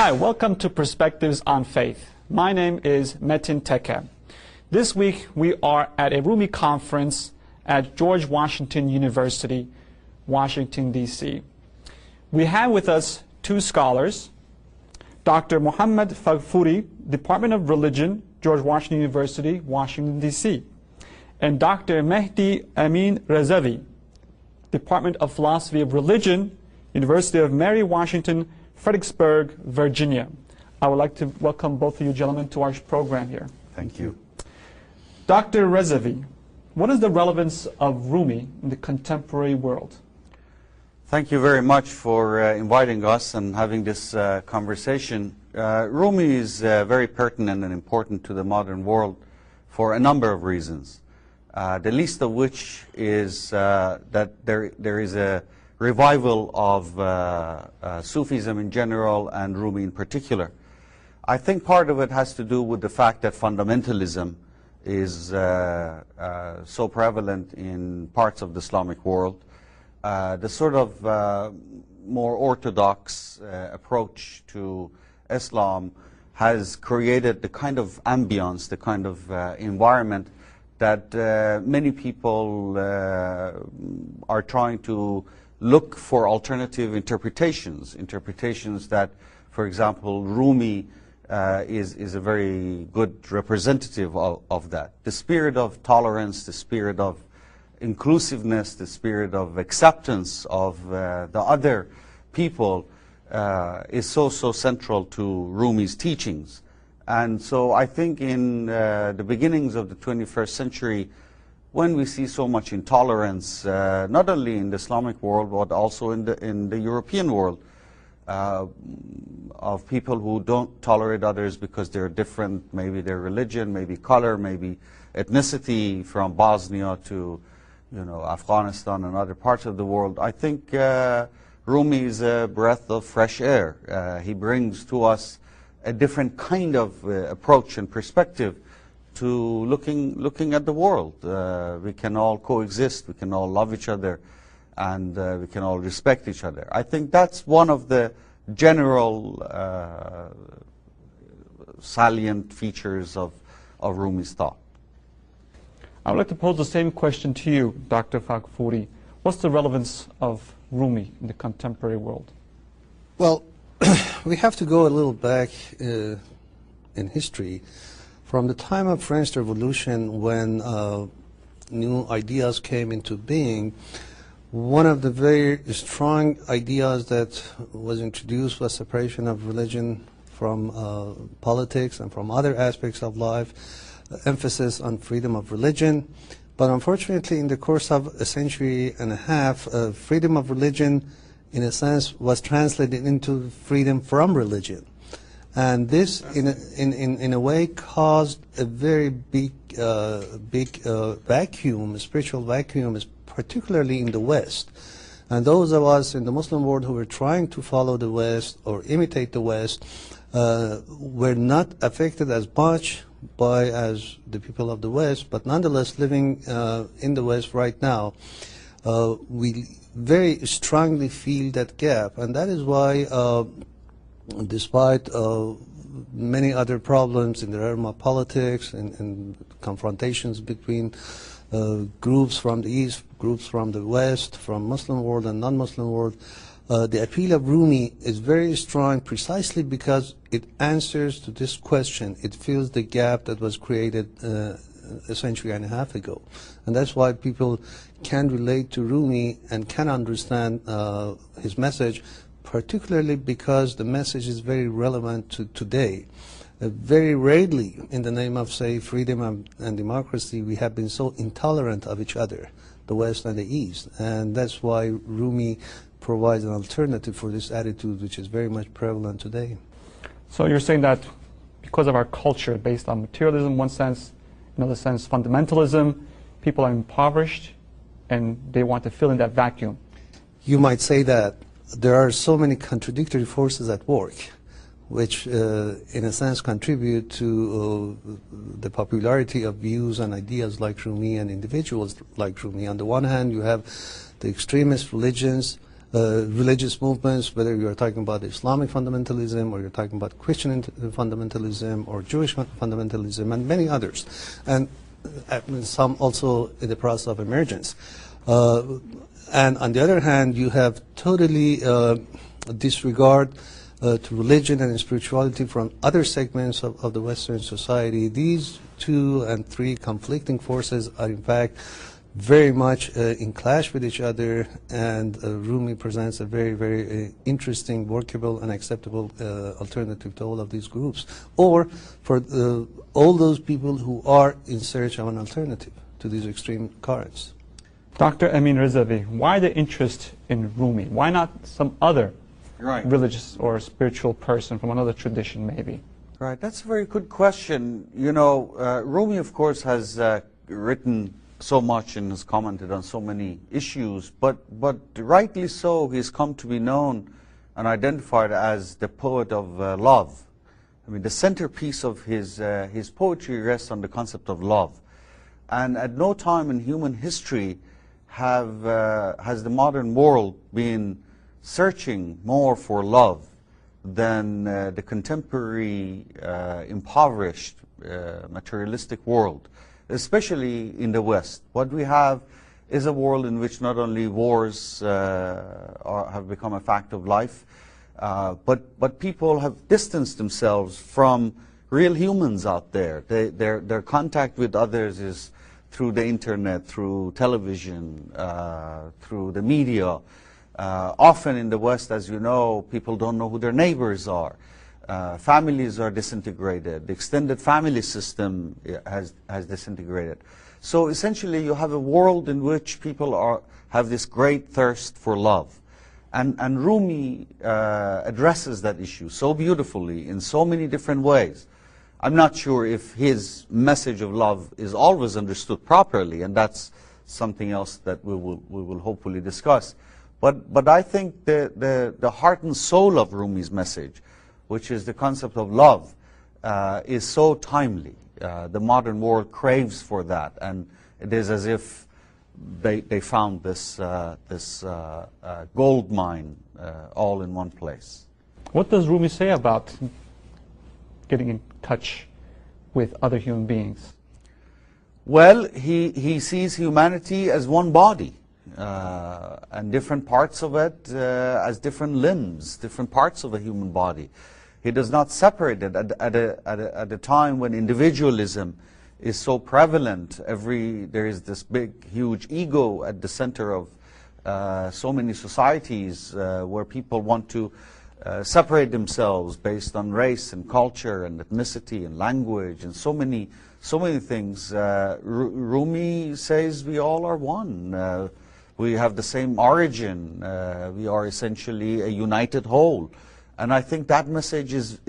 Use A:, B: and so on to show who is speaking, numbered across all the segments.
A: Hi, welcome to Perspectives on Faith. My name is Metin Teke. This week we are at a Rumi conference at George Washington University, Washington, D.C. We have with us two scholars, Dr. Muḥammad Balkhi, Department of Religion, George Washington University, Washington, D.C., and Dr. Mehdi Amin Rضوی, Department of Philosophy of Religion, University of Mary Washington, Fredericksburg, Virginia. I would like to welcome both of you gentlemen to our program here.
B: Thank you.
A: Dr. Rضوی, what is the relevance of Rumi in the contemporary world?
B: Thank you very much for inviting us and having this conversation. Rumi is very pertinent and important to the modern world for a number of reasons. The least of which is that there is a revival of Sufism in general and Rumi in particular. I think part of it has to do with the fact that fundamentalism is so prevalent in parts of the Islamic world. The sort of more orthodox approach to Islam has created the kind of ambience, the kind of environment that many people are trying to look for alternative interpretations that, for example, Rumi is a very good representative of that. The spirit of tolerance, the spirit of inclusiveness, the spirit of acceptance of the other people is so central to Rumi's teachings. And so I think in the beginnings of the 21st century, when we see so much intolerance, not only in the Islamic world, but also in the European world, of people who don't tolerate others because they're different, maybe their religion, maybe color, maybe ethnicity, from Bosnia to Afghanistan and other parts of the world. I think Rumi is a breath of fresh air. He brings to us a different kind of approach and perspective to looking at the world. We can all coexist, we can all love each other, and we can all respect each other. I think that's one of the general salient features of Rumi's thought.
A: I would like to pose the same question to you, Dr. Balkhi. What's the relevance of Rumi in the contemporary world?
C: Well, we have to go a little back in history. From the time of French Revolution, when new ideas came into being, one of the very strong ideas that was introduced was separation of religion from politics and from other aspects of life, emphasis on freedom of religion. But unfortunately, in the course of a century and a half, freedom of religion, in a sense, was translated into freedom from religion. And this, in a way, caused a very big vacuum, a spiritual vacuum, particularly in the West. And those of us in the Muslim world who were trying to follow the West or imitate the West were not affected as much as the people of the West, but nonetheless living in the West right now, we very strongly feel that gap. And that is why despite many other problems in the realm of politics and confrontations between groups from the East, groups from the West, from Muslim world and non-Muslim world, the appeal of Rumi is very strong precisely because it answers to this question. It fills the gap that was created a century and a half ago. And that's why people can relate to Rumi and can understand his message, particularly because the message is very relevant to today. Very rarely, in the name of, say, freedom and democracy, we have been so intolerant of each other, the West and the East. And that's why Rumi provides an alternative for this attitude, which is very much prevalent today.
A: So you're saying that because of our culture based on materialism in one sense, in another sense fundamentalism, people are impoverished and they want to fill in that vacuum.
C: You might say that. There are so many contradictory forces at work, which in a sense contribute to the popularity of views and ideas like Rumi and individuals like Rumi. On the one hand, you have the extremist religions religious movements, whether you're talking about Islamic fundamentalism or you're talking about Christian fundamentalism or Jewish fundamentalism and many others, and some also in the process of emergence. And on the other hand, you have totally disregard to religion and spirituality from other segments of the Western society. These two and three conflicting forces are in fact very much in clash with each other, and Rumi presents a very, very interesting, workable and acceptable alternative to all of these groups, or for all those people who are in search of an alternative to these extreme currents.
A: Dr. Ameen Rضوی, why the interest in Rumi? Why not some other religious or spiritual person from another tradition maybe?
B: Right, that's a very good question. You know, Rumi, of course, has written so much and has commented on so many issues, but rightly so, he's come to be known and identified as the poet of love. I mean, the centerpiece of his poetry rests on the concept of love. And at no time in human history has the modern world been searching more for love than the contemporary impoverished materialistic world, especially in the West. What we have is a world in which not only wars have become a fact of life, but people have distanced themselves from real humans out there. Their contact with others is through the internet, through television, through the media. Often in the West, as you know, people don't know who their neighbors are. Families are disintegrated. The extended family system has disintegrated. So essentially you have a world in which people have this great thirst for love. And Rumi addresses that issue so beautifully in so many different ways. I'm not sure if his message of love is always understood properly, and that's something else that we will hopefully discuss. But I think the heart and soul of Rumi's message, which is the concept of love, is so timely. The modern world craves for that, and it is as if they found this gold mine all in one place.
A: What does Rumi say about getting in touch with other human beings?
B: Well, he sees humanity as one body, and different parts of it as different limbs, different parts of a human body. He does not separate it at a time when individualism is so prevalent. There is this big, huge ego at the center of so many societies where people want to separate themselves based on race and culture and ethnicity and language and so many things. Rumi says we all are one. We have the same origin. We are essentially a united whole. And I think that message is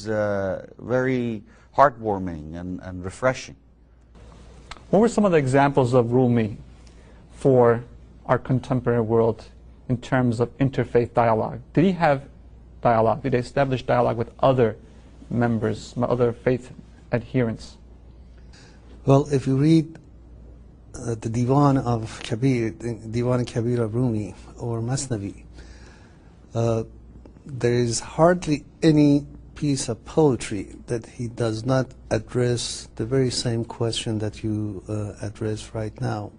B: very heartwarming and refreshing.
A: What were some of the examples of Rumi for our contemporary world in terms of interfaith dialogue? Did he have dialogue? Did he establish dialogue with other members, other faith adherents?
C: Well, if you read the Divan of Kabir, Divan Kabir of Rumi, or Masnavi, there is hardly any piece of poetry that he does not address the very same question that you address right now.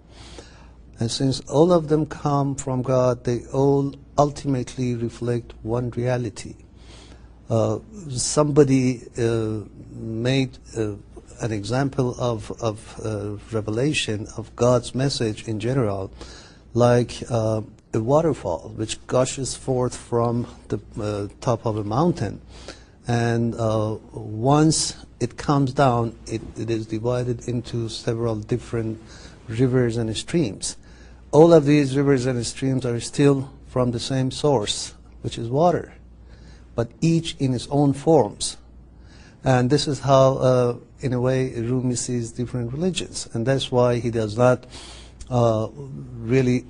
C: And since all of them come from God, they all ultimately reflect one reality. Somebody made an example of revelation of God's message in general, like a waterfall which gushes forth from the top of a mountain, and once it comes down, it is divided into several different rivers and streams. All of these rivers and streams are still from the same source, which is water, but each in its own forms. And this is how, in a way, Rumi sees different religions, and that's why he does not really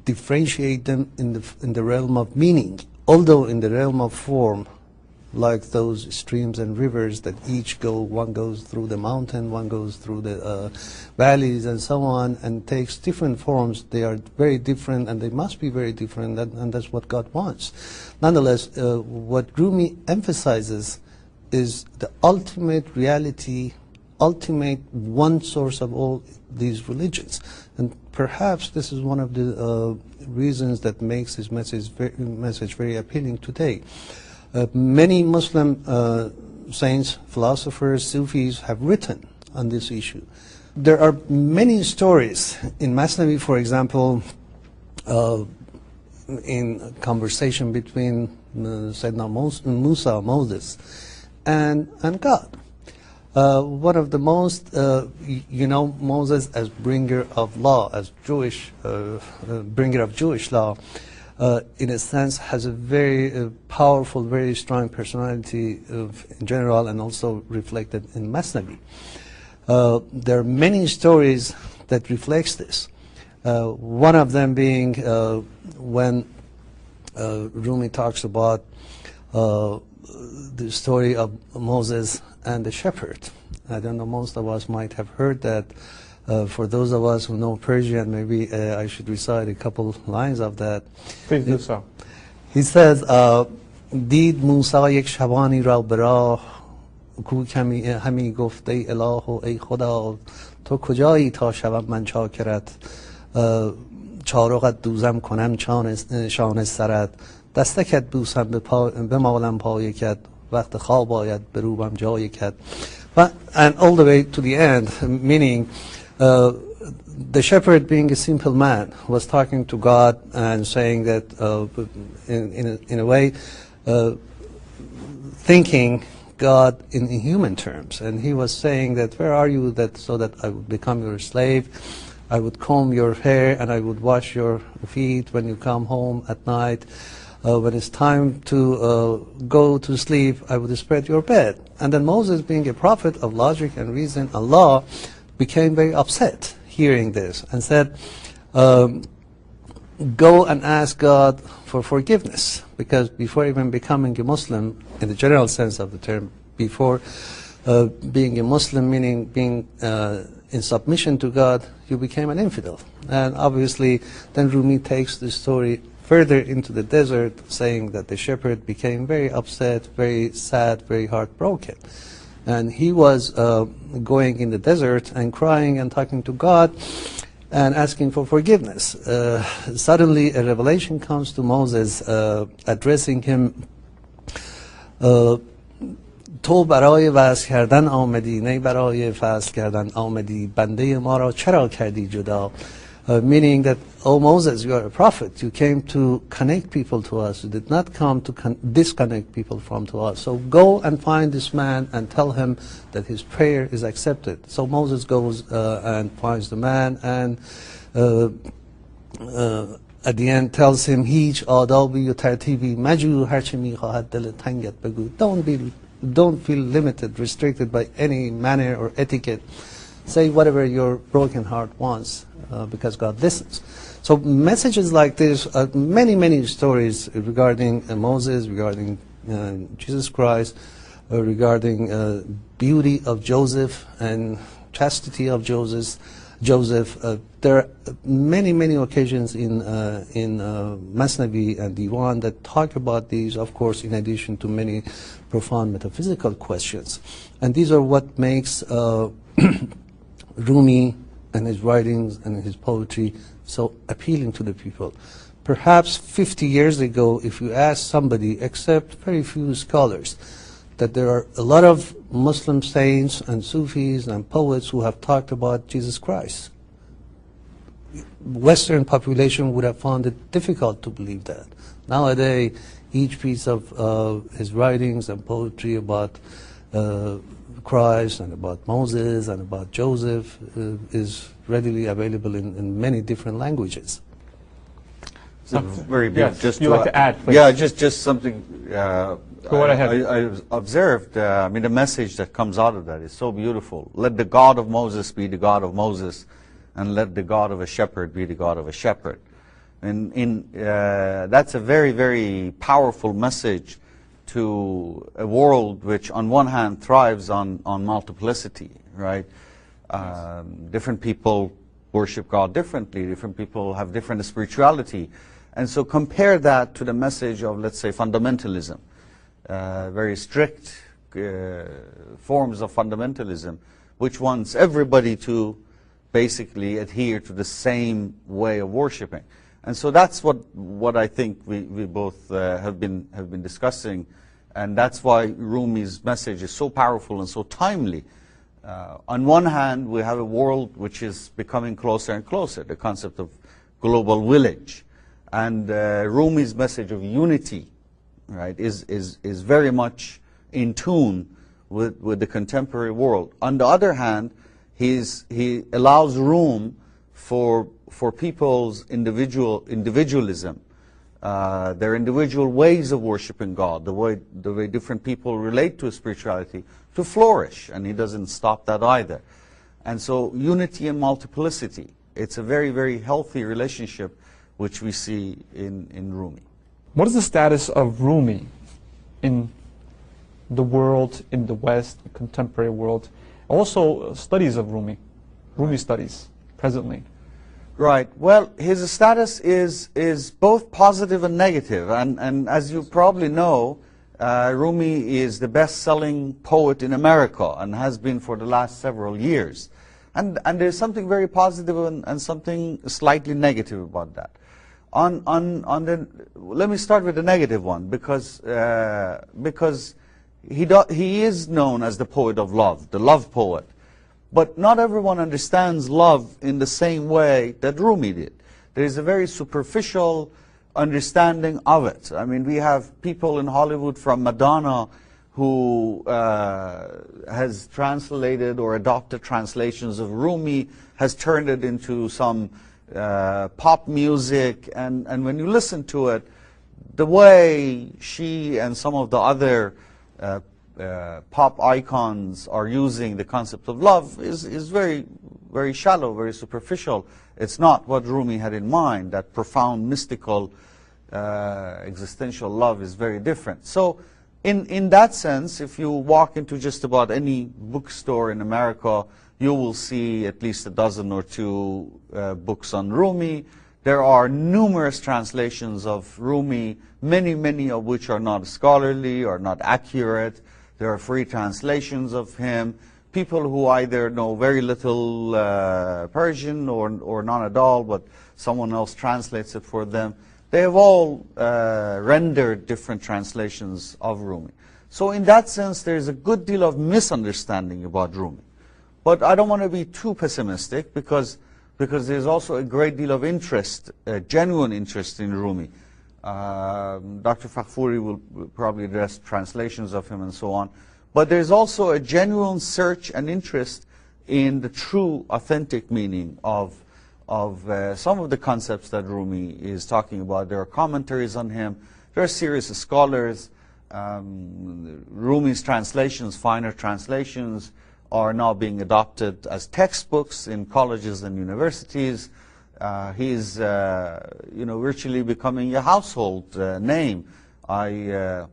C: differentiate them in the realm of meaning, although in the realm of form like those streams and rivers that each go, one goes through the mountain, one goes through the valleys and so on, and takes different forms. They are very different, and they must be very different, and that's what God wants. Nonetheless, what Rumi emphasizes is the ultimate reality, ultimate one source of all these religions. And perhaps this is one of the reasons that makes his message very appealing today. Many Muslim saints, philosophers, Sufis have written on this issue. There are many stories in Masnavi, for example, in conversation between Sayyidina Musa, Moses, and God. One of the most, you know, Moses as bringer of law, as Jewish, bringer of Jewish law, in a sense has a very powerful, very strong personality in general, and also reflected in Masnavi. There are many stories that reflects this. One of them being when Rumi talks about the story of Moses and the shepherd. I don't know, most of us might have heard that. For those of us who know Persian, maybe I should recite a couple lines of that.
A: Please do so.
C: He says, دید موسی یک شبانی را به راه کو همی گفت ای اله و ای خدا تو کجایی تا شوم من چاکرت چارقت دوزم کنم شان سرت دستکت بوسم بمالم پایکت وقت خواب آید بروبم جایکت. And all the way to the end, meaning the shepherd, being a simple man, was talking to God and saying that in a way thinking God in human terms, and he was saying that where are you, that so that I would become your slave, I would comb your hair and I would wash your feet when you come home at night. When it's time to go to sleep, I would spread your bed. And then Moses, being a prophet of logic and reason and law, became very upset hearing this and said, go and ask God for forgiveness. Because before even becoming a Muslim, in the general sense of the term, before being a Muslim, meaning being in submission to God, you became an infidel. And obviously, then Rumi takes the story further into the desert, saying that the shepherd became very upset, very sad, very heartbroken. And he was going in the desert and crying and talking to God and asking for forgiveness. Suddenly a revelation comes to Moses addressing him, تو برای وصل کردن آمدی نه برای فصل کردن آمدی بنده ما را چرا کردی جدا. Meaning that, oh Moses, you are a prophet, you came to connect people to us, you did not come to disconnect people from to us. So go and find this man and tell him that his prayer is accepted. So Moses goes and finds the man, and at the end tells him, هیچ آدابی و ترتیبی مجو هرچه میخواهد دل تنگت بگو. Don't feel limited, restricted by any manner or etiquette. Say whatever your broken heart wants, because God listens. So messages like this, many stories regarding Moses, regarding Jesus Christ, regarding beauty of Joseph and chastity of Joseph. There are many occasions in Masnavi and Diwan that talk about these, of course, in addition to many profound metaphysical questions. And these are what makes Rumi and his writings and his poetry so appealing to the people. Perhaps 50 years ago, if you ask somebody, except very few scholars, that there are a lot of Muslim saints and Sufis and poets who have talked about Jesus Christ, Western population would have found it difficult to believe that. Nowadays, each piece of his writings and poetry about Christ and about Moses and about Joseph is readily available in many different languages.
B: Very beautiful.
A: Yes,
B: just
A: you'd like to add, please.
B: Yeah, just something.
A: Go right ahead.
B: I observed. I mean, the message that comes out of that is so beautiful. Let the God of Moses be the God of Moses, and let the God of a shepherd be the God of a shepherd. And that's a very powerful message to a world which on one hand thrives on multiplicity, right? Different people worship God differently, different people have different spirituality. And so compare that to the message of, let's say, fundamentalism, very strict forms of fundamentalism, which wants everybody to basically adhere to the same way of worshiping. And so that's what I think we both have been discussing, and that's why Rumi's message is so powerful and so timely. On one hand, we have a world which is becoming closer and closer, the concept of global village. And Rumi's message of unity, right, is very much in tune with the contemporary world. On the other hand, he allows room for people's individualism, their individual ways of worshiping God, the way different people relate to spirituality, to flourish, and he doesn't stop that either. And so unity and multiplicity, it's a very, very healthy relationship which we see in Rumi.
A: What is the status of Rumi in the world, in the West, the contemporary world? Also studies of Rumi studies presently.
B: Right. Well, his status is both positive and negative. And as you probably know, Rumi is the best-selling poet in America and has been for the last several years. And there's something very positive and something slightly negative about that. Let me start with the negative one, because he is known as the poet of love, the love poet. But not everyone understands love in the same way that Rumi did. There is a very superficial understanding of it. I mean, we have people in Hollywood from Madonna who has translated or adopted translations of Rumi, has turned it into some pop music, and when you listen to it, the way she and some of the other pop icons are using the concept of love is very, very shallow, very superficial. It's not what Rumi had in mind. That profound, mystical, existential love is very different. So in that sense, if you walk into just about any bookstore in America, you will see at least a dozen or two books on Rumi. There are numerous translations of Rumi, many of which are not scholarly or not accurate. There are free translations of him. People who either know very little Persian or none at all, but someone else translates it for them. They have all rendered different translations of Rumi. So in that sense, there's a good deal of misunderstanding about Rumi. But I don't want to be too pessimistic, because there's also a great deal of interest, genuine interest in Rumi. Dr. Fakhfouri will probably address translations of him and so on. But there's also a genuine search and interest in the true, authentic meaning of some of the concepts that Rumi is talking about. There are commentaries on him. There are serious scholars. Rumi's translations, finer translations, are now being adopted as textbooks in colleges and universities. He's virtually becoming a household name. In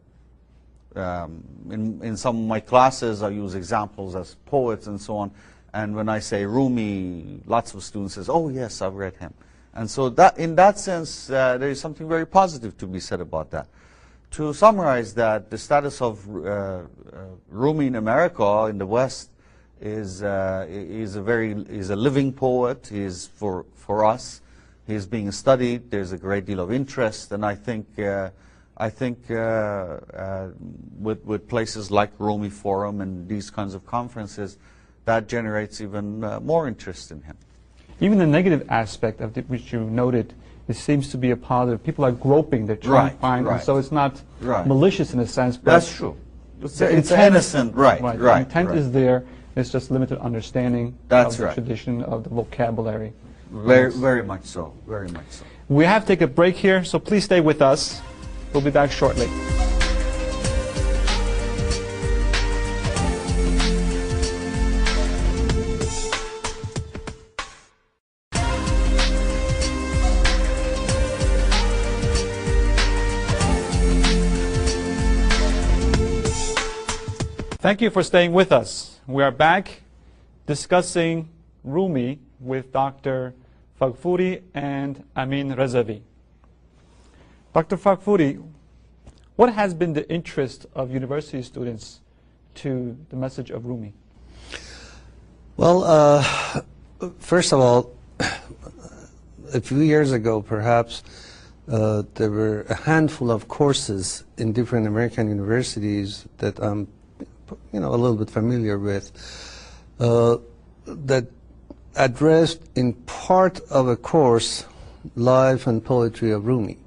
B: some of my classes, I use examples as poets and so on. And when I say Rumi, lots of students say, "Oh yes, I've read him." And so that, in that sense, there is something very positive to be said about that. To summarize that, the status of Rumi in America, in the West, is a living poet. He is for us. He is being studied. There's a great deal of interest, and I think with places like Rumi Forum and these kinds of conferences, that generates even more interest in him.
A: Even the negative aspect of which you noted, it seems to be a positive. People are groping, they're trying to find, and so it's not malicious in a sense. But
B: that's true. It's innocent, right.
A: The intent is there. It's just limited understanding of the tradition, of the vocabulary.
B: Very much so. Very much so.
A: We have to take a break here, so please stay with us. We'll be back shortly. Thank you for staying with us. We are back discussing Rumi with Dr. Faghfuri and Amin Rضوی. Dr. Faghfuri, what has been the interest of university students to the message of Rumi?
C: Well, first of all, a few years ago, perhaps, there were a handful of courses in different American universities that I'm, a little bit familiar with, that addressed in part of a course life and poetry of Rumi.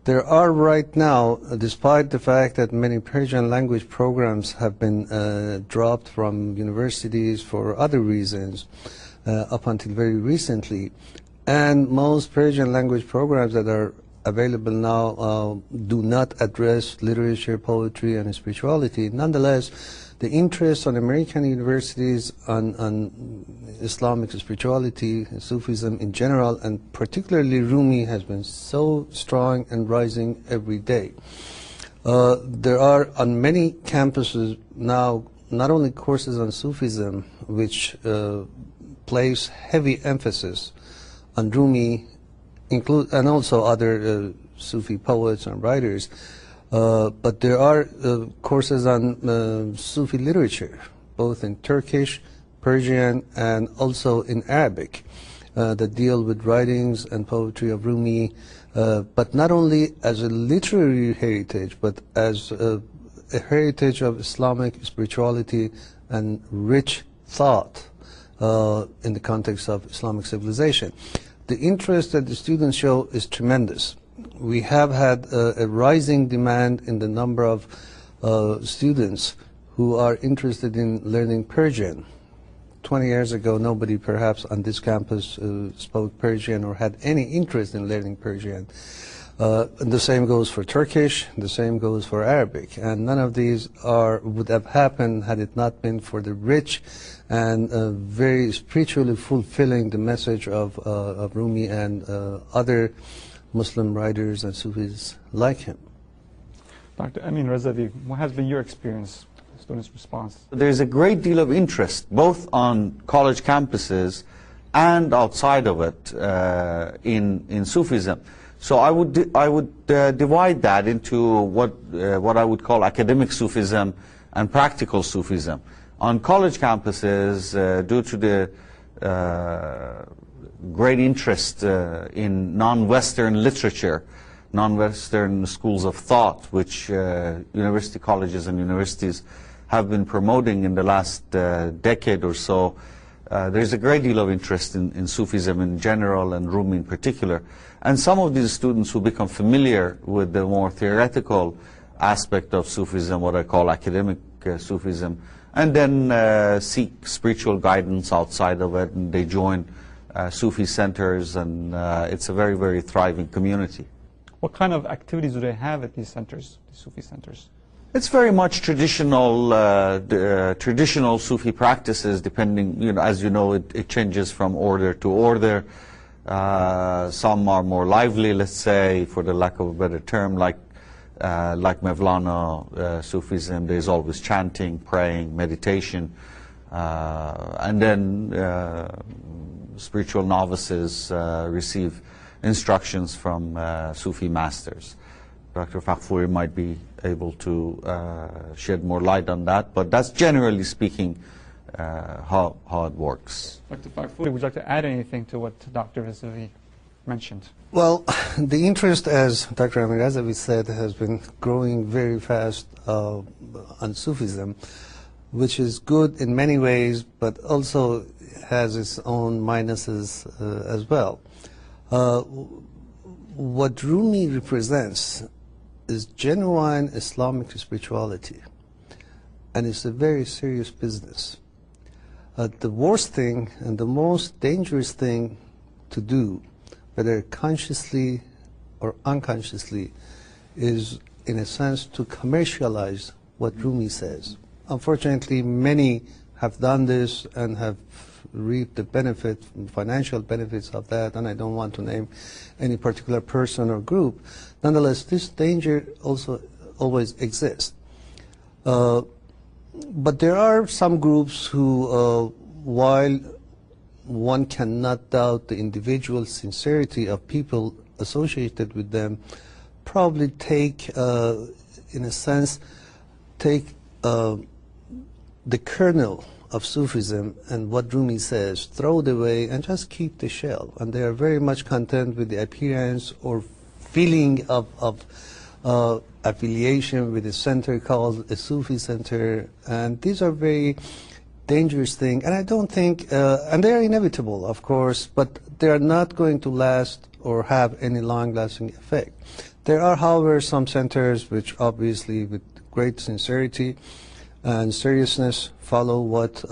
C: There are right now, despite the fact that many Persian language programs have been dropped from universities for other reasons up until very recently, and most Persian language programs that are available now do not address literature, poetry, and spirituality. Nonetheless, the interest on American universities on Islamic spirituality, Sufism in general, and particularly Rumi, has been so strong and rising every day. There are on many campuses now not only courses on Sufism, which place heavy emphasis on Rumi, and also other Sufi poets and writers, but there are courses on Sufi literature, both in Turkish, Persian, and also in Arabic, that deal with writings and poetry of Rumi, but not only as a literary heritage, but as a heritage of Islamic spirituality and rich thought in the context of Islamic civilization. The interest that the students show is tremendous. We have had a rising demand in the number of students who are interested in learning Persian. 20 years ago, nobody perhaps on this campus spoke Persian or had any interest in learning Persian. And the same goes for Turkish, the same goes for Arabic. And none of these would have happened had it not been for the rich and very spiritually fulfilling the message of Rumi and other Muslim writers and Sufis like him.
A: Dr. Amin Rضوی, what has been your experience, students' response?
B: There's a great deal of interest, both on college campuses and outside of it, in Sufism. So I would divide that into what I would call academic Sufism and practical Sufism. On college campuses, due to the great interest in non-Western literature, non-Western schools of thought, which university colleges and universities have been promoting in the last decade or so, there's a great deal of interest in Sufism in general and Rumi in particular. And some of these students who become familiar with the more theoretical aspect of Sufism, what I call academic Sufism, and then seek spiritual guidance outside of it, and they join Sufi centers, and it's a very, very thriving community.
A: What kind of activities do they have at these centers, these Sufi centers?
B: It's very much traditional Sufi practices, depending, as you know, it changes from order to order. Some are more lively, let's say, for the lack of a better term, like Mowlana Sufism. There's always chanting, praying, meditation, and then spiritual novices receive instructions from Sufi masters. Dr. Faghfuri might be able to shed more light on that, but that's generally speaking how it works.
A: Dr. Faghfuri, would you like to add anything to what Dr. Rضوی mentioned?
C: Well, the interest, as Dr. Amin Rضوی said, has been growing very fast on Sufism, which is good in many ways, but also has its own minuses as well. What Rumi represents is genuine Islamic spirituality, and it's a very serious business. The worst thing and the most dangerous thing to do, whether consciously or unconsciously, is in a sense to commercialize what Rumi says. Unfortunately, many have done this and have reaped the benefit, financial benefits of that, and I don't want to name any particular person or group. Nonetheless, this danger also always exists. but there are some groups who, while one cannot doubt the individual sincerity of people associated with them, probably take, in a sense, take the kernel of Sufism and what Rumi says, throw it away and just keep the shell. And they are very much content with the appearance or feeling of affiliation with a center called a Sufi center. And these are very dangerous things. And I don't think, and they are inevitable, of course, but they are not going to last or have any long-lasting effect. There are, however, some centers which obviously with great sincerity and seriousness follow what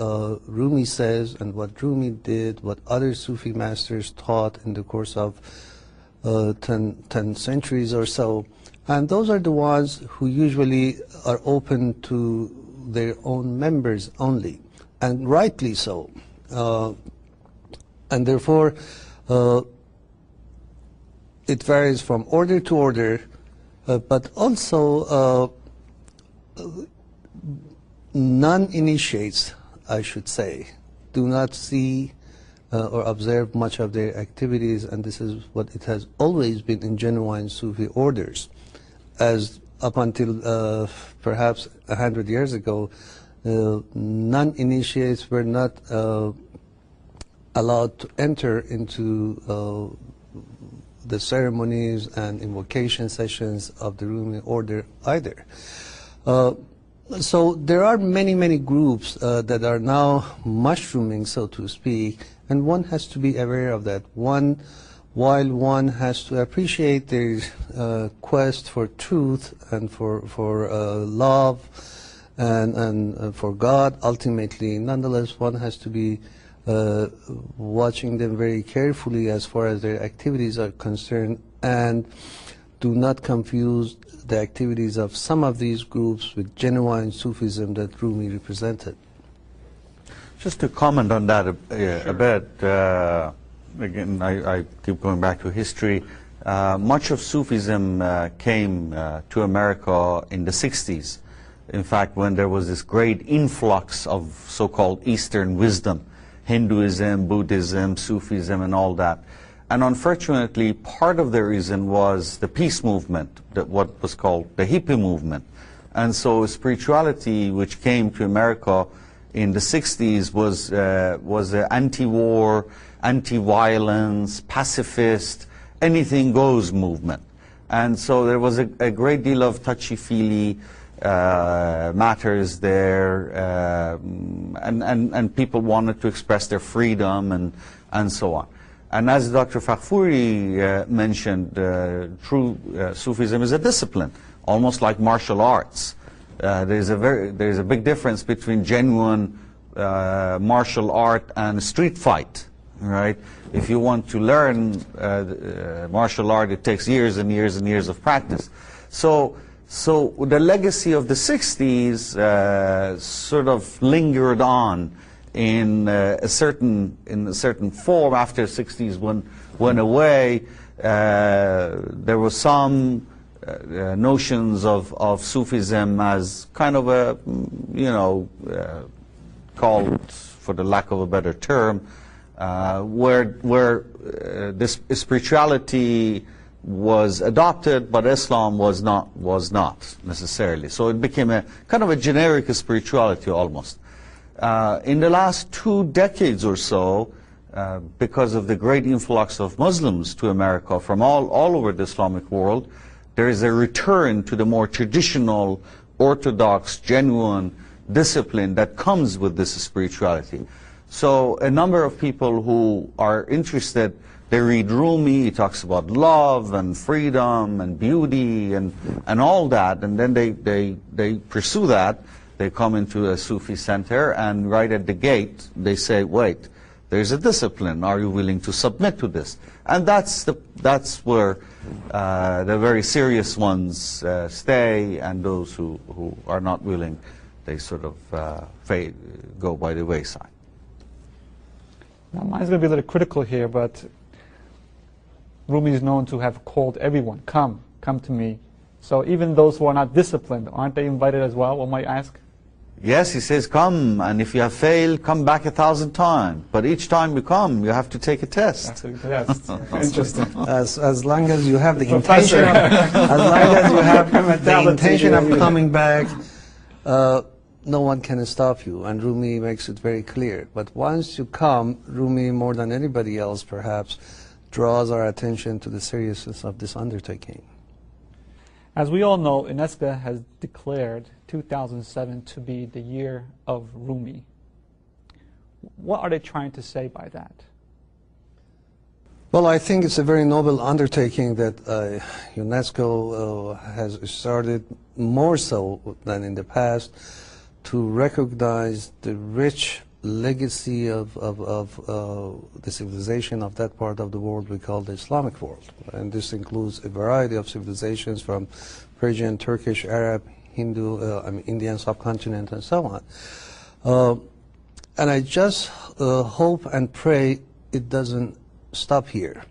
C: Rumi says and what Rumi did, what other Sufi masters taught in the course of 10 centuries or so. And those are the ones who usually are open to their own members only, and rightly so. And therefore, it varies from order to order, but also non-initiates, I should say, do not see or observe much of their activities, and this is what it has always been in genuine Sufi orders. As up until perhaps 100 years ago, non-initiates were not allowed to enter into the ceremonies and invocation sessions of the Rumi order either. So there are many, many groups that are now mushrooming, so to speak, and one has to be aware of that. While one has to appreciate their quest for truth and for love and for God ultimately, nonetheless one has to be watching them very carefully as far as their activities are concerned, and do not confuse the activities of some of these groups with genuine Sufism that Rumi represented.
B: Just to comment on that a bit, again, I keep going back to history. Much of Sufism came to America in the 60s. In fact, when there was this great influx of so-called Eastern wisdom, Hinduism, Buddhism, Sufism, and all that. And unfortunately, part of the reason was the peace movement, what was called the hippie movement. And so spirituality, which came to America in the 60s, was an anti-war, anti-violence, pacifist, anything goes movement. And so there was a great deal of touchy-feely matters there, and people wanted to express their freedom and so on. And as Dr. Faghfouri mentioned, true Sufism is a discipline, almost like martial arts. There's a big difference between genuine martial art and street fight, right? If you want to learn martial art, it takes years and years and years of practice. So the legacy of the 60s sort of lingered on in a certain form. After the 60s went away, there were some notions of Sufism as kind of a, called, for the lack of a better term, where this spirituality was adopted, but Islam was not necessarily. So it became a kind of a generic spirituality almost. In the last 2 decades or so, because of the great influx of Muslims to America from all over the Islamic world, there is a return to the more traditional, orthodox, genuine discipline that comes with this spirituality. So a number of people who are interested, they read Rumi, he talks about love and freedom and beauty and all that, and then they pursue that. They come into a Sufi center, and right at the gate they say, wait, there's a discipline, are you willing to submit to this? And that's where the very serious ones stay, and those who are not willing, they sort of go by the wayside.
A: Now, mine's going to be a little critical here, but Rumi is known to have called everyone, come to me. So even those who are not disciplined, aren't they invited as well, one might ask?
B: Yes, he says, come, and if you have failed, come back 1,000 times. But each time you come, you have to take a test.
A: Yes. Interesting.
C: As long as you have the intention, as long as you have the intention of coming back, no one can stop you. And Rumi makes it very clear. But once you come, Rumi, more than anybody else perhaps, draws our attention to the seriousness of this undertaking.
A: As we all know, UNESCO has declared 2007 to be the year of Rumi. What are they trying to say by that?
C: Well, I think it's a very noble undertaking that UNESCO has started, more so than in the past, to recognize the rich legacy of the civilization of that part of the world we call the Islamic world. And this includes a variety of civilizations from Persian, Turkish, Arab, Hindu, Indian subcontinent, and so on. And I just hope and pray it doesn't stop here.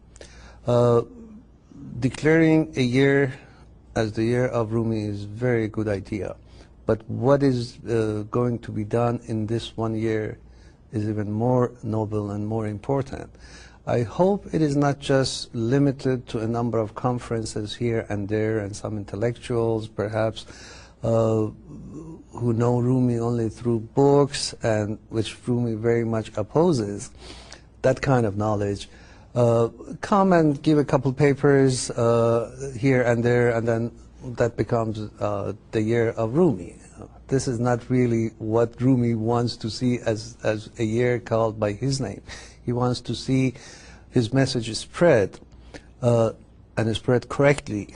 C: Declaring a year as the year of Rumi is a very good idea. But what is going to be done in this 1 year is even more noble and more important. I hope it is not just limited to a number of conferences here and there and some intellectuals perhaps who know Rumi only through books, and which Rumi very much opposes, that kind of knowledge. Come and give a couple papers here and there, and then that becomes the year of Rumi. This is not really what Rumi wants to see as a year called by his name. He wants to see his message spread, and spread correctly.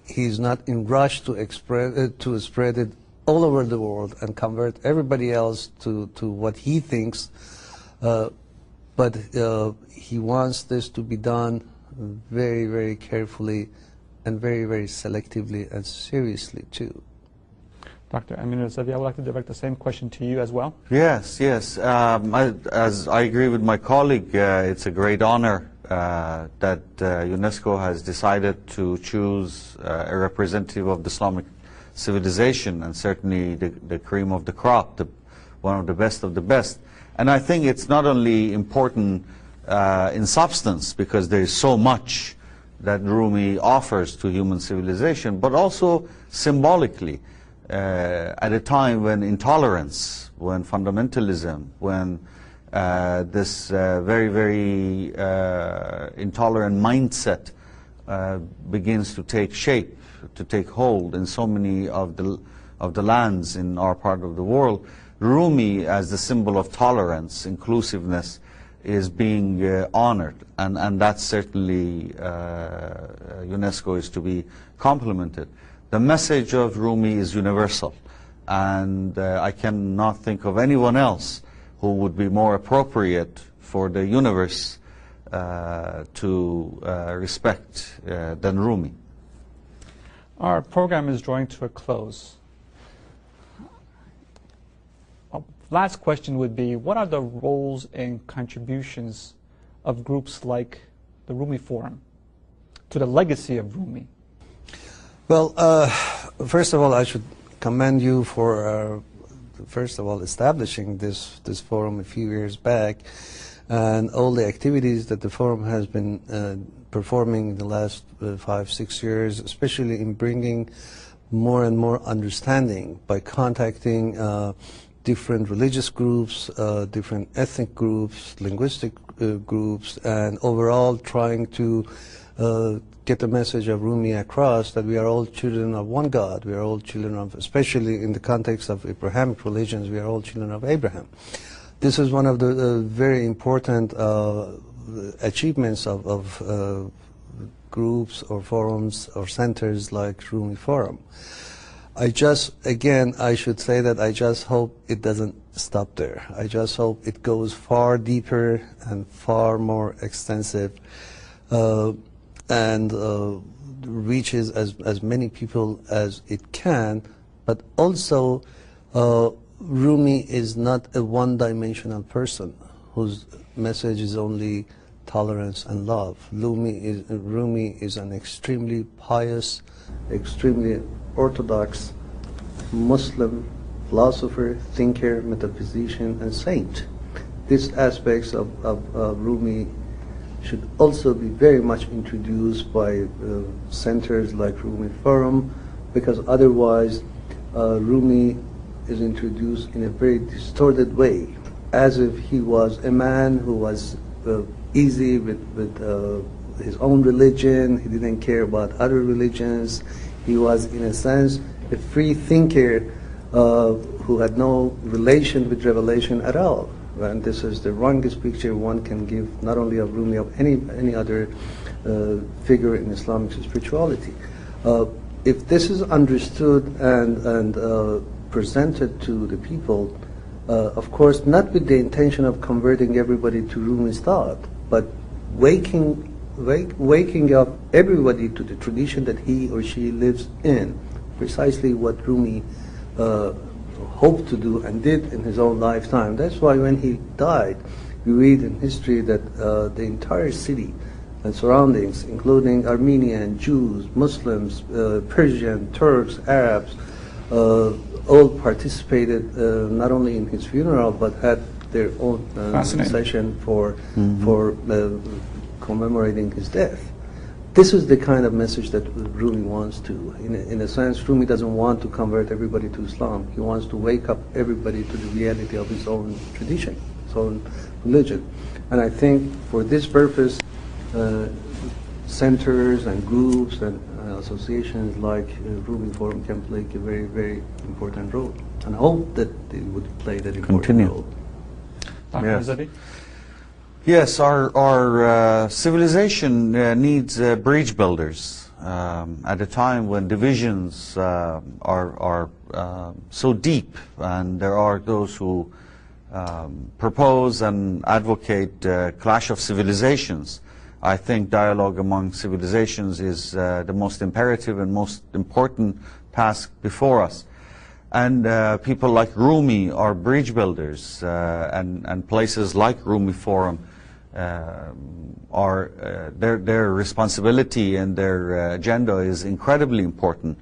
C: He's not in rush to spread it all over the world and convert everybody else to what he thinks, but he wants this to be done very, very carefully and very, very selectively and seriously too.
A: Dr. Ameen, I would like to direct the same question to you as well.
B: Yes, yes. As I agree with my colleague, it's a great honor that UNESCO has decided to choose a representative of the Islamic civilization, and certainly the cream of the crop, one of the best. And I think it's not only important in substance, because there is so much that Rumi offers to human civilization, but also symbolically. At a time when intolerance, when fundamentalism, when this very, very intolerant mindset begins to take shape, to take hold in so many of the lands in our part of the world, Rumi, as the symbol of tolerance, inclusiveness, is being honored, and that certainly UNESCO is to be complimented. The message of Rumi is universal, and I cannot think of anyone else who would be more appropriate for the universe to respect than Rumi.
A: Our program is drawing to a close. Last question would be, what are the roles and contributions of groups like the Rumi Forum to the legacy of Rumi?
C: Well, first of all, I should commend you for, first of all, establishing this forum a few years back, and all the activities that the forum has been performing in the last 5-6 years, especially in bringing more and more understanding by contacting different religious groups, different ethnic groups, linguistic groups, and overall trying to get the message of Rumi across, that we are all children of one God. We are all children of, especially in the context of Abrahamic religions, we are all children of Abraham. This is one of the very important achievements of groups or forums or centers like Rumi Forum. I should say that I just hope it doesn't stop there. I just hope it goes far deeper and far more extensive, and reaches as many people as it can. But also, Rumi is not a one-dimensional person whose message is only tolerance and love. Rumi is an extremely pious, extremely orthodox Muslim philosopher, thinker, metaphysician, and saint. These aspects of Rumi should also be very much introduced by centers like Rumi Forum, because otherwise Rumi is introduced in a very distorted way, as if he was a man who was easy with his own religion. He didn't care about other religions. He was, in a sense, a free thinker who had no relation with revelation at all. And this is the wrongest picture one can give, not only of Rumi, of any other figure in Islamic spirituality. If this is understood and presented to the people, of course, not with the intention of converting everybody to Rumi's thought, but waking up everybody to the tradition that he or she lives in, precisely what Rumi hoped to do and did in his own lifetime. That's why when he died, we read in history that the entire city and surroundings, including Armenian, Jews, Muslims, Persian, Turks, Arabs, all participated not only in his funeral, but had their own session for commemorating his death. This is the kind of message that Rumi wants to. In a sense, Rumi doesn't want to convert everybody to Islam. He wants to wake up everybody to the reality of his own tradition, his own religion. And I think for this purpose, centers and groups and associations like Rumi Forum can play a very, very important role. And I hope that they would play that important role.
B: Yes. Yes, our civilization needs bridge builders at a time when divisions are so deep, and there are those who propose and advocate clash of civilizations. I think dialogue among civilizations is the most imperative and most important task before us. And people like Rumi are bridge builders, and places like Rumi Forum are their responsibility and their agenda is incredibly important.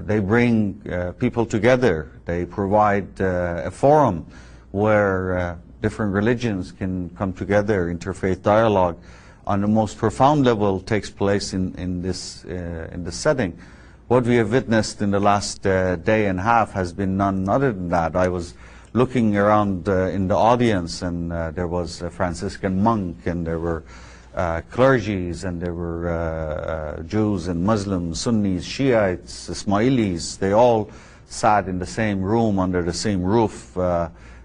B: They bring people together. They provide a forum where different religions can come together. Interfaith dialogue on the most profound level takes place in this setting. What we have witnessed in the last day and a half has been none other than that. I was looking around in the audience, and there was a Franciscan monk, and there were clergies, and there were Jews and Muslims, Sunnis, Shiites, Ismailis. They all sat in the same room under the same roof,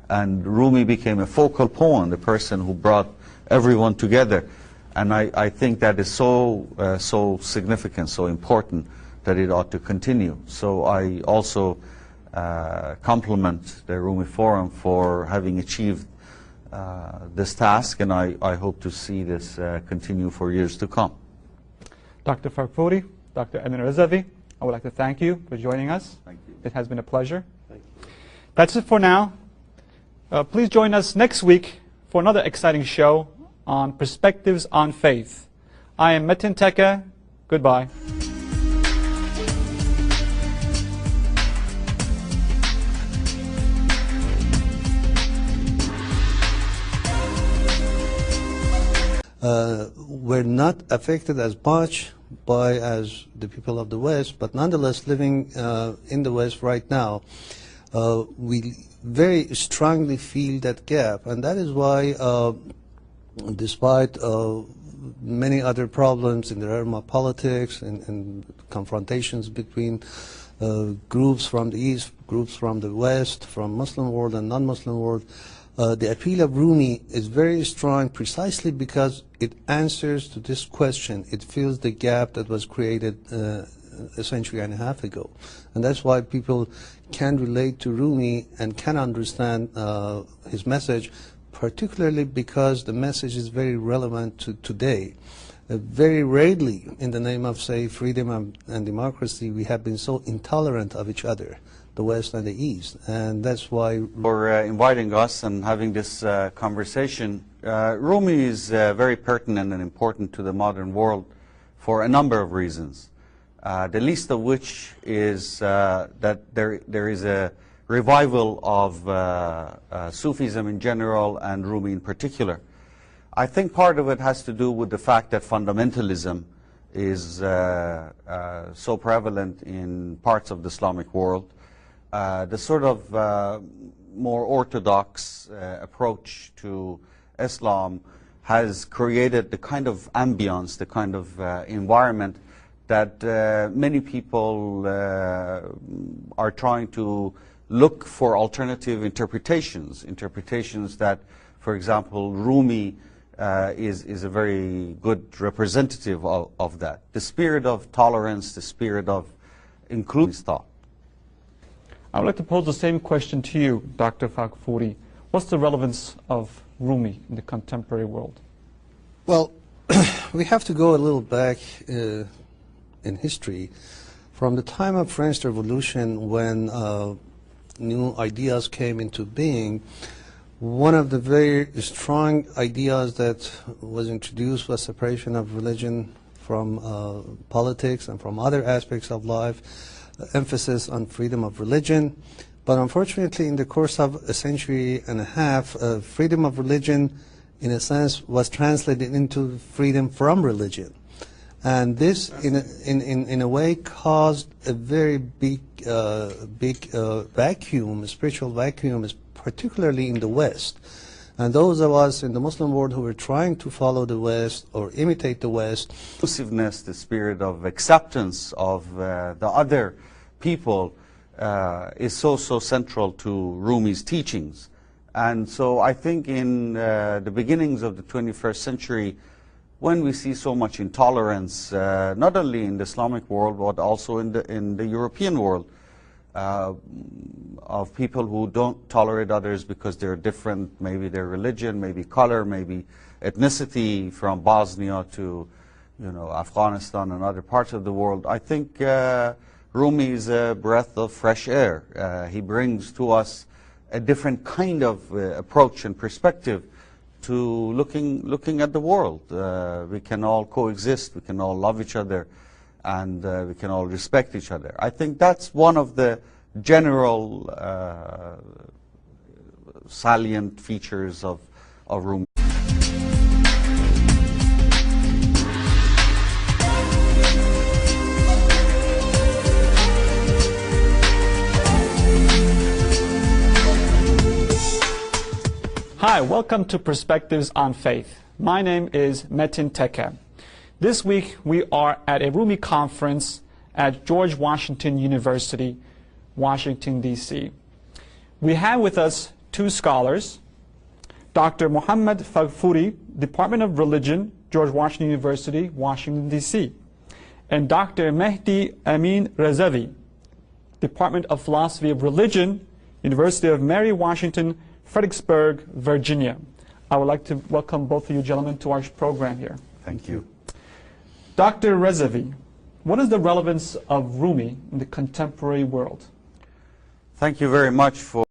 B: and Rumi became a focal point, the person who brought everyone together. And I think that is so significant, so important, that it ought to continue. So I also compliment the Rumi Forum for having achieved this task, and I hope to see this continue for years to come.
A: Dr. Farpuri, Dr. Amir Rضوی, I would like to thank you for joining us.
B: Thank you.
A: It has been a pleasure.
C: Thank you.
A: That's it for now. Please join us next week for another exciting show on Perspectives on Faith. I am Metin Teke. Goodbye.
C: We're not affected as much as the people of the West, but nonetheless living in the West right now, we very strongly feel that gap, and that is why despite many other problems in the realm of politics and confrontations between groups from the East, groups from the West, from Muslim world and non-Muslim world, the appeal of Rumi is very strong precisely because it answers to this question. It fills the gap that was created a century and a half ago. And that's why people can relate to Rumi and can understand his message, particularly because the message is very relevant to today. Very rarely, in the name of, say, freedom and democracy, we have been so intolerant of each other, the West and the East. And that's why...
B: For inviting us and having this conversation. Rumi is very pertinent and important to the modern world for a number of reasons. The least of which is that there is a revival of Sufism in general and Rumi in particular. I think part of it has to do with the fact that fundamentalism is so prevalent in parts of the Islamic world. The sort of more orthodox approach to Islam has created the kind of ambience, the kind of environment that many people are trying to look for alternative interpretations that, for example, Rumi is a very good representative of that. The spirit of tolerance, the spirit of inclusive thought.
A: I would like to pose the same question to you, Dr. Faghfuri. What's the relevance of Rumi in the contemporary world?
C: Well, we have to go a little back in history. From the time of French Revolution, when new ideas came into being, one of the very strong ideas that was introduced was separation of religion from politics and from other aspects of life, emphasis on freedom of religion. But unfortunately, in the course of a century and a half, freedom of religion, in a sense, was translated into freedom from religion. And this, in a way, caused a very big vacuum, a spiritual vacuum, particularly in the West. And those of us in the Muslim world who were trying to follow the West or imitate the West.
B: Inclusiveness, the spirit of acceptance of the other people is so central to Rumi's teachings. And so I think in the beginnings of the 21st century, when we see so much intolerance, not only in the Islamic world, but also in the European world, of people who don't tolerate others because they're different, maybe their religion, maybe color, maybe ethnicity, from Bosnia to, Afghanistan and other parts of the world. I think Rumi is a breath of fresh air. He brings to us a different kind of approach and perspective to looking at the world. We can all coexist, we can all love each other, and we can all respect each other. I think that's one of the general salient features of Rumi.
A: Hi, welcome to Perspectives on Faith. My name is Mehdi. This week we are at a Rumi conference at George Washington University, Washington, D.C. We have with us two scholars, Dr. Muhammad Faghfuri, Department of Religion, George Washington University, Washington, D.C., and Dr. Mehdi Amin Rضوی, Department of Philosophy of Religion, University of Mary Washington, Fredericksburg, Virginia. I would like to welcome both of you gentlemen to our program here.
B: Thank you.
A: Dr. Rضوی, what is the relevance of Rumi in the contemporary world?
B: Thank you very much for